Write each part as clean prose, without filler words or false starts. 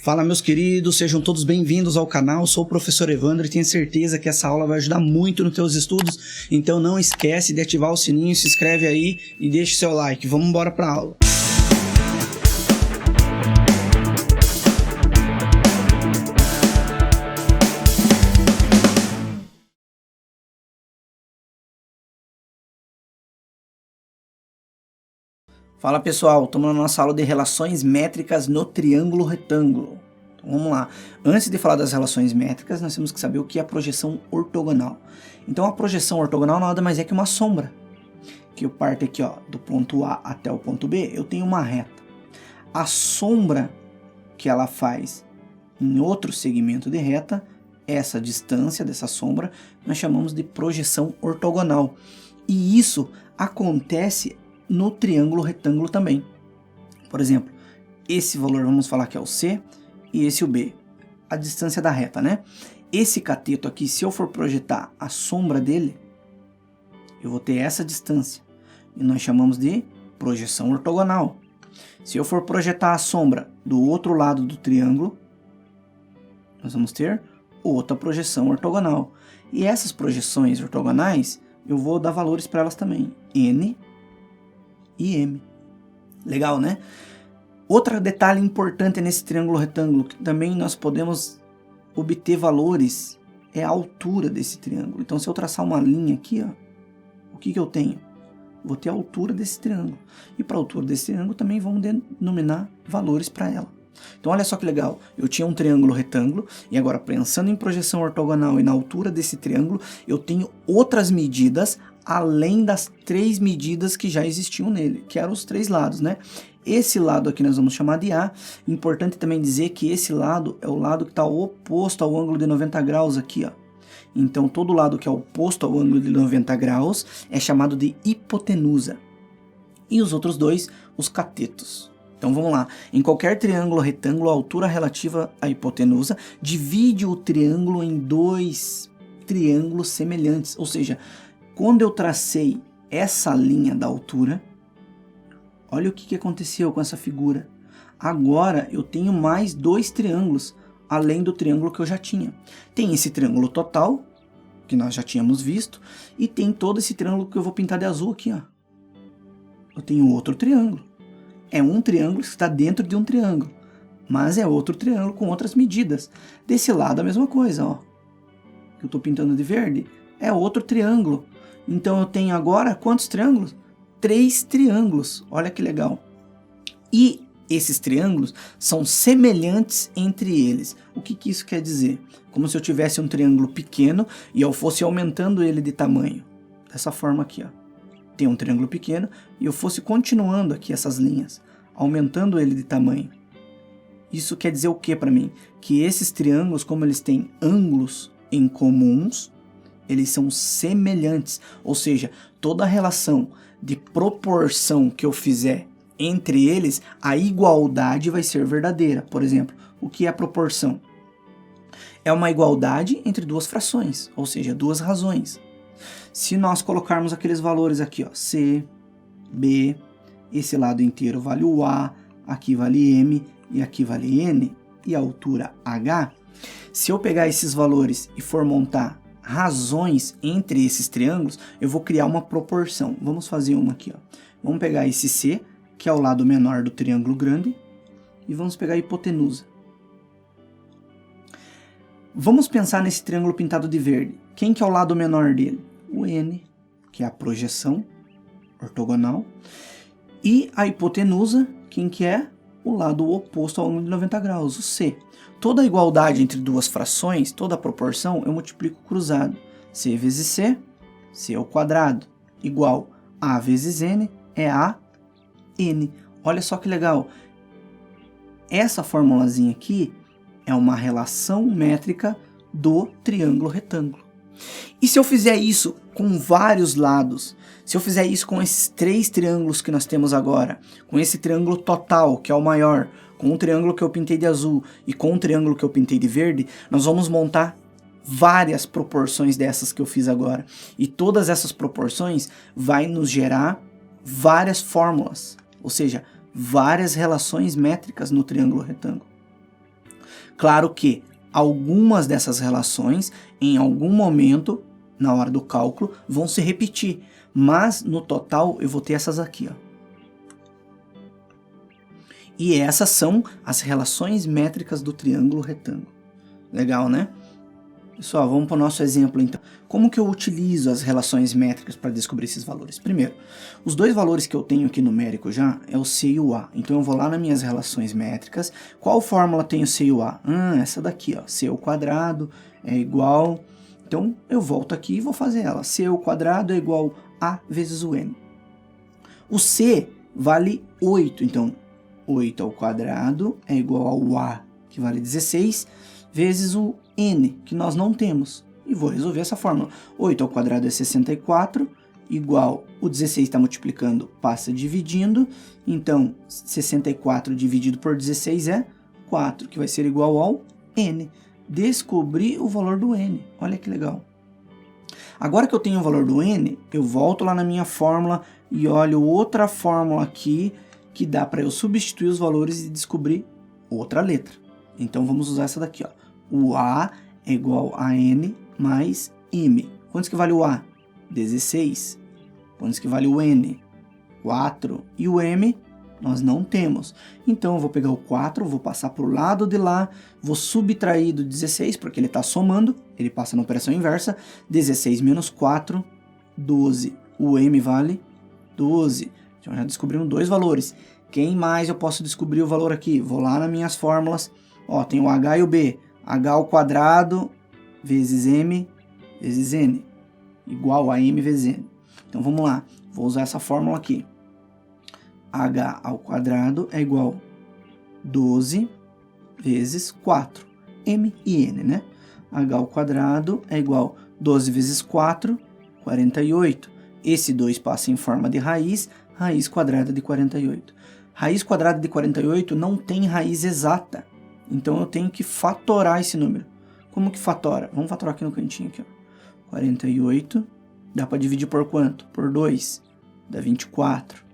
Fala, meus queridos, sejam todos bem-vindos ao canal. Sou o professor Evandro e tenho certeza que essa aula vai ajudar muito nos teus estudos, então não esquece de ativar o sininho, se inscreve aí e deixa seu like. Vamos embora para a aula. Fala pessoal, estamos na nossa aula de relações métricas no triângulo retângulo. Então vamos lá, antes de falar das relações métricas, nós temos que saber o que é a projeção ortogonal. Então a projeção ortogonal nada mais é que uma sombra, que eu parto aqui do ponto A até o ponto B, eu tenho uma reta. A sombra que ela faz em outro segmento de reta, essa distância dessa sombra, nós chamamos de projeção ortogonal. E isso acontece no triângulo retângulo também. Por exemplo, esse valor vamos falar que é o C e esse o B, a distância da reta, né? Esse cateto aqui, se eu for projetar a sombra dele, eu vou ter essa distância e nós chamamos de projeção ortogonal. Se eu for projetar a sombra do outro lado do triângulo, nós vamos ter outra projeção ortogonal. E essas projeções ortogonais, eu vou dar valores para elas também, N e M. Legal, né? Outro detalhe importante nesse triângulo retângulo, que também nós podemos obter valores, é a altura desse triângulo. Então, se eu traçar uma linha aqui, o que eu tenho? Vou ter a altura desse triângulo. E para a altura desse triângulo também vamos denominar valores para ela. Então, olha só que legal. Eu tinha um triângulo retângulo e agora, pensando em projeção ortogonal e na altura desse triângulo, eu tenho outras medidas além das 3 medidas que já existiam nele, que eram os 3 lados, né? Esse lado aqui nós vamos chamar de A. Importante também dizer que esse lado é o lado que está oposto ao ângulo de 90 graus aqui, Então, todo lado que é oposto ao ângulo de 90 graus é chamado de hipotenusa. E os outros dois, os catetos. Então, vamos lá. Em qualquer triângulo retângulo, a altura relativa à hipotenusa divide o triângulo em 2 triângulos semelhantes, ou seja, quando eu tracei essa linha da altura, olha o que aconteceu com essa figura. Agora eu tenho mais 2 triângulos, além do triângulo que eu já tinha. Tem esse triângulo total, que nós já tínhamos visto, e tem todo esse triângulo que eu vou pintar de azul aqui. Eu tenho outro triângulo. É um triângulo que está dentro de um triângulo, mas é outro triângulo com outras medidas. Desse lado a mesma coisa, que eu estou pintando de verde, é outro triângulo. Então eu tenho agora quantos triângulos? 3 triângulos, olha que legal. E esses triângulos são semelhantes entre eles. O que isso quer dizer? Como se eu tivesse um triângulo pequeno e eu fosse aumentando ele de tamanho. Dessa forma aqui, Tem um triângulo pequeno e eu fosse continuando aqui essas linhas, aumentando ele de tamanho. Isso quer dizer o que para mim? Que esses triângulos, como eles têm ângulos em comuns, eles são semelhantes, ou seja, toda a relação de proporção que eu fizer entre eles, a igualdade vai ser verdadeira. Por exemplo, o que é a proporção? É uma igualdade entre 2 frações, ou seja, 2 razões. Se nós colocarmos aqueles valores aqui, C, B, esse lado inteiro vale o A, aqui vale M e aqui vale N, e a altura H, se eu pegar esses valores e for montar razões entre esses triângulos, eu vou criar uma proporção. Vamos fazer uma aqui, Vamos pegar esse C, que é o lado menor do triângulo grande, e vamos pegar a hipotenusa. Vamos pensar nesse triângulo pintado de verde. Quem que é o lado menor dele? O N, que é a projeção ortogonal. E a hipotenusa, quem que é? O lado oposto ao ângulo de 90 graus, o C. Toda a igualdade entre 2 frações, toda a proporção, eu multiplico cruzado. C vezes C, C ao quadrado, igual A vezes N, é A, N. Olha só que legal. Essa formulazinha aqui é uma relação métrica do triângulo retângulo. E se eu fizer isso com vários lados, se eu fizer isso com esses 3 triângulos que nós temos agora, com esse triângulo total, que é o maior, com o triângulo que eu pintei de azul e com o triângulo que eu pintei de verde, nós vamos montar várias proporções dessas que eu fiz agora. E todas essas proporções vai nos gerar várias fórmulas, ou seja, várias relações métricas no triângulo retângulo. Claro que algumas dessas relações, em algum momento, na hora do cálculo, vão se repetir, mas no total eu vou ter essas aqui, ó. E essas são as relações métricas do triângulo retângulo. Legal, né? Pessoal, vamos para o nosso exemplo então. Como que eu utilizo as relações métricas para descobrir esses valores? Primeiro, os dois valores que eu tenho aqui numérico já é o C e o A. Então eu vou lá nas minhas relações métricas. Qual fórmula tem o C e o A? Essa daqui, ó. C ao quadrado é igual... Então eu volto aqui e vou fazer ela. C ao quadrado é igual a vezes o n. O C vale 8, então 8 ao quadrado é igual ao A, que vale 16, vezes o n, que nós não temos. E vou resolver essa fórmula. 8 ao quadrado é 64, igual o 16 está multiplicando, passa dividindo. Então, 64 dividido por 16 é 4, que vai ser igual ao n. Descobri o valor do n. Olha que legal. Agora que eu tenho o valor do n, eu volto lá na minha fórmula e olho outra fórmula aqui que dá para eu substituir os valores e descobrir outra letra. Então, vamos usar essa daqui, ó. O A é igual a N mais M. Quantos que vale o A? 16. Quantos que vale o N? 4. E o M? Nós não temos. Então, eu vou pegar o 4, vou passar para o lado de lá, vou subtrair do 16, porque ele está somando, ele passa na operação inversa. 16 menos 4, 12. O M vale 12. Então, já descobrimos dois valores. Quem mais eu posso descobrir o valor aqui? Vou lá nas minhas fórmulas. Ó, tem o H e o B. H ao quadrado vezes M vezes N, igual a M vezes N. Então, vamos lá. Vou usar essa fórmula aqui. H ao quadrado é igual a 12 vezes 4. M e N, né? H ao quadrado é igual a 12 vezes 4, 48. Esse 2 passa em forma de raiz quadrada de 48. Raiz quadrada de 48 não tem raiz exata. Então, eu tenho que fatorar esse número. Como que fatora? Vamos fatorar aqui no cantinho. Aqui, ó. 48. Dá para dividir por quanto? Por 2. Dá 24.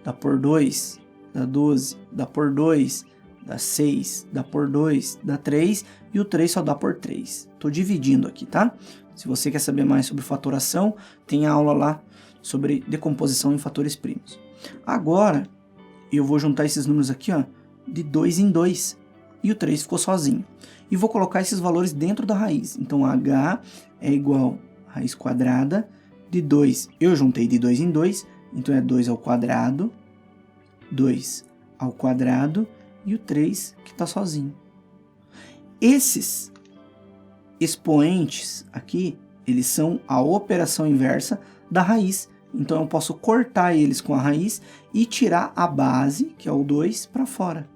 Dá por 2. Dá 12. Dá por 2. Dá 6. Dá por 2. Dá 3. E o 3 só dá por 3. Estou dividindo aqui, tá? Se você quer saber mais sobre fatoração, tem a aula lá sobre decomposição em fatores primos. Agora, eu vou juntar esses números aqui, ó, de 2 em 2. E o 3 ficou sozinho. E vou colocar esses valores dentro da raiz. Então, H é igual a raiz quadrada de 2. Eu juntei de 2 em 2, então é 2 ao quadrado, 2 ao quadrado e o 3 que está sozinho. Esses expoentes aqui, eles são a operação inversa da raiz. Então, eu posso cortar eles com a raiz e tirar a base, que é o 2, para fora.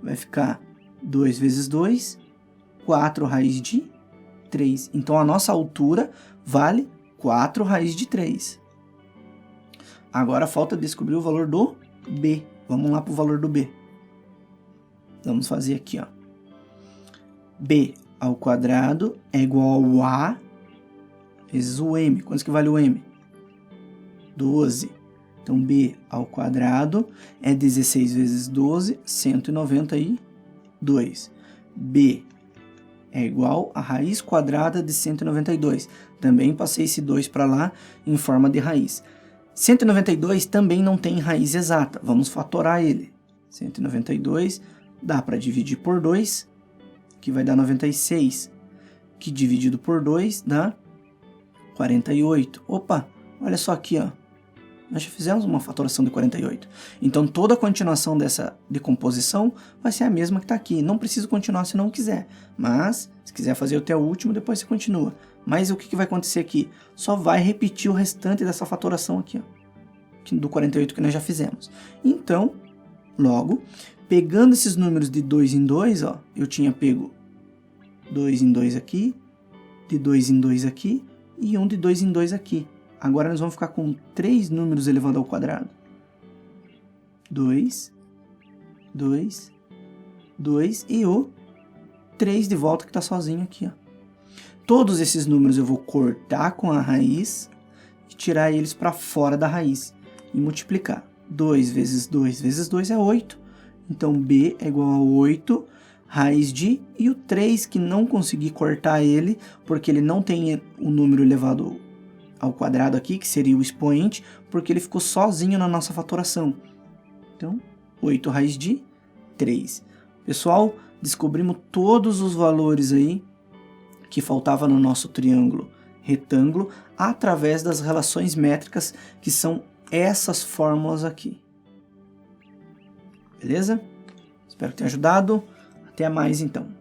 Vai ficar 2 vezes 2, 4 raiz de 3. Então, a nossa altura vale 4 raiz de 3. Agora, falta descobrir o valor do B. Vamos lá para o valor do B. Vamos fazer aqui, ó. B ao quadrado é igual ao A vezes o M. Quanto que vale o M? 12. Então, B ao quadrado é 16 vezes 12, 192. B é igual a raiz quadrada de 192. Também passei esse 2 para lá em forma de raiz. 192 também não tem raiz exata. Vamos fatorar ele. 192 dá para dividir por 2, que vai dar 96. Que dividido por 2 dá 48. Opa, olha só aqui, ó. Nós já fizemos uma fatoração de 48. Então, toda a continuação dessa decomposição vai ser a mesma que está aqui. Não preciso continuar se não quiser. Mas, se quiser fazer até o último, depois você continua. Mas o que vai acontecer aqui? Só vai repetir o restante dessa fatoração aqui, ó, do 48 que nós já fizemos. Então, logo, pegando esses números de 2 em 2, ó, eu tinha pego 2 em 2 aqui, de 2 em 2 aqui e um de 2 em 2 aqui. Agora nós vamos ficar com 3 números elevado ao quadrado. 2, 2, 2 e o 3 de volta que está sozinho aqui, ó. Todos esses números eu vou cortar com a raiz e tirar eles para fora da raiz e multiplicar. 2 vezes 2 vezes 2 é 8. Então, B é igual a 8 raiz de, e o 3 que não consegui cortar ele, porque ele não tem o número elevado ao quadrado aqui, que seria o expoente, porque ele ficou sozinho na nossa fatoração. Então, 8 raiz de 3. Pessoal, descobrimos todos os valores aí que faltava no nosso triângulo retângulo através das relações métricas, que são essas fórmulas aqui. Beleza? Espero que tenha ajudado. Até mais então.